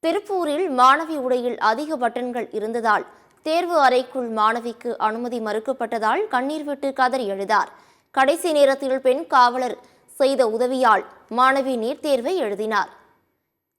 திருப்பூரில் மாணவி உடையில் அதிக பட்டன்கள் இருந்ததால் தேர்வு அறைக்குள் மாணவிக்கு அனுமதி மறுக்கப்பட்டதால் கண்ணீர் விட்டு கதறி எழுதார். கடைசி நேரத்தில் பெண் காவலர் செய்த உதவியால் மாணவி நீட் தேர்வை எழுதினார்.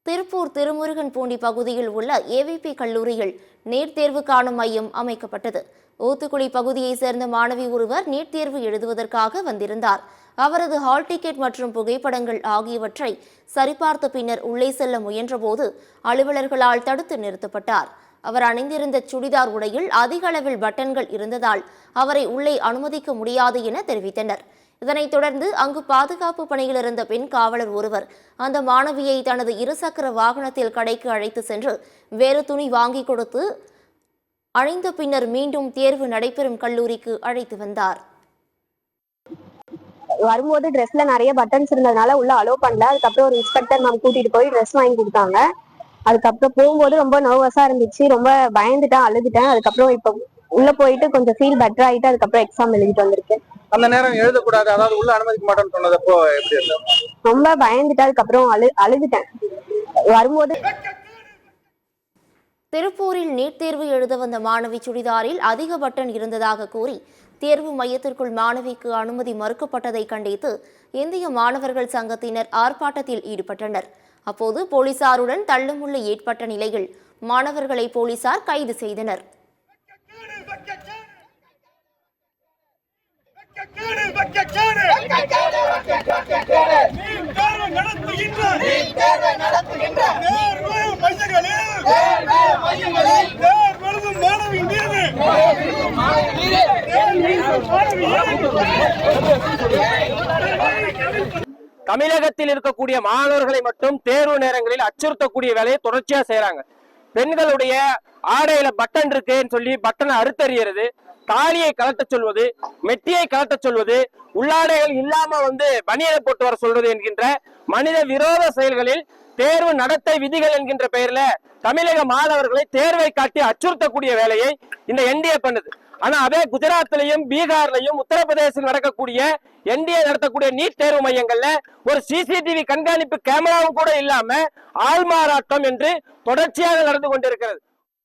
திருப்பூர் திருமுருகன்பூண்டி பகுதியில் உள்ள ஏவிபி கல்லூரியில் நீட் தேர்வுக்கான மையம் அமைக்கப்பட்டது. ஊத்துக்குளி பகுதியைச் சேர்ந்த மாணவி ஒருவர் நீட் தேர்வு எழுதுவதற்காக வந்திருந்தார். அவரது ஹால் டிக்கெட் மற்றும் புகைப்படங்கள் ஆகியவற்றை சரிபார்த்த பின்னர் உள்ளே செல்ல முயன்றபோது அலுவலர்களால் தடுத்து நிறுத்தப்பட்டார். அவர் அணிந்திருந்த சுடிதார் உடையில் அதிக அளவில் பட்டன்கள் இருந்ததால் அவரை உள்ளே அனுமதிக்க முடியாது என தெரிவித்தனர். இதனைத் தொடர்ந்து அங்கு பாதுகாப்பு பணியில் இருந்த பெண் காவலர் ஒருவர் அந்த மாணவியை தனது இருசக்கர வாகனத்தில் கடைக்கு அழைத்து சென்று வேறு துணி வாங்கி கொடுத்து அணிந்த பின்னர் மீண்டும் தேர்வு நடைபெறும் கல்லூரிக்கு அழைத்து வந்தார். வரும்போது ட்ரெஸ்ல நிறைய பட்டன்ஸ் இருந்ததுனால உள்ள அலோவ் பண்ணல. அதுக்கப்புறம் ஒரு இன்ஸ்பெக்டர் மேம் கூட்டிட்டு போய் ட்ரெஸ் வாங்கி கொடுத்தாங்க. அதுக்கப்புறம் போகும்போது ரொம்ப நர்வஸா இருந்துச்சு, ரொம்ப பயந்துட்டேன், அழுதுட்டேன். அதுக்கப்புறம் இப்ப உள்ள போயிட்டு கொஞ்சம் ஃபீல் பெட்டர் ஆயிட்டு அதுக்கப்புறம் எக்ஸாம் எழுதிட்டு வந்திருக்கேன். அந்த நேரம் எழுதக்கூடாது, அதாவது உள்ள அனுமதிக்க மாட்டேன்னு சொன்னதப்போ எப்படி இருந்தது? ரொம்ப பயந்துட்டு அதுக்கப்புறம் அழுதுட்டேன் வரும்போது. திருப்பூரில் நீட் தேர்வு எழுத வந்த மாணவி சுடிதாரில் அதிக பட்டன் இருந்ததாக கூறி தேர்வு மையத்திற்குள் மாணவிக்கு அனுமதி மறுக்கப்பட்டதை கண்டித்து இந்திய மாணவர்கள் சங்கத்தினர் ஆர்ப்பாட்டத்தில் ஈடுபட்டனர். அப்போது போலீசாருடன் தள்ளுமுள்ளு ஏற்பட்ட நிலையில் மாணவர்களை போலீசார் கைது செய்தனர். தமிழகத்தில் இருக்கக்கூடிய மாணவர்களை மட்டும் தேர்வு நேரங்களில் அச்சுறுத்தக்கூடிய வேலையை தொடர்ச்சியா செய்யறாங்க. பெண்களுடைய ஆடையில பட்டன் இருக்குன்னு சொல்லி பட்டனை அறுத்தறியறது, தாலியை கலட்ட சொல்வது, மெட்டியை கலட்ட சொல்வது, உள்ளாடைகள் இல்லாம பனியனை போட்டு வர சொல்றது என்கின்ற மனித விரோத செயல்களில் தேர்வு நடத்தை விதிகள் என்கின்ற பெயர்ல தமிழக மாணவர்களை தேர்வை காட்டி அச்சுறுத்தக்கூடிய வேலையை இந்த என்டிஏ பண்ணுது. ஆனா அதே குஜராத்லயும் பீகார்லயும் உத்தரப்பிரதேசத்தில் நடக்கக்கூடிய என்டிஏ நடத்தக்கூடிய நீட் தேர்வு மையங்கள்ல ஒரு சிசிடிவி கண்காணிப்பு கேமராவும் கூட இல்லாம ஆள்மாறாட்டம் என்று தொடர்ச்சியாக நடந்து கொண்டிருக்கிறது.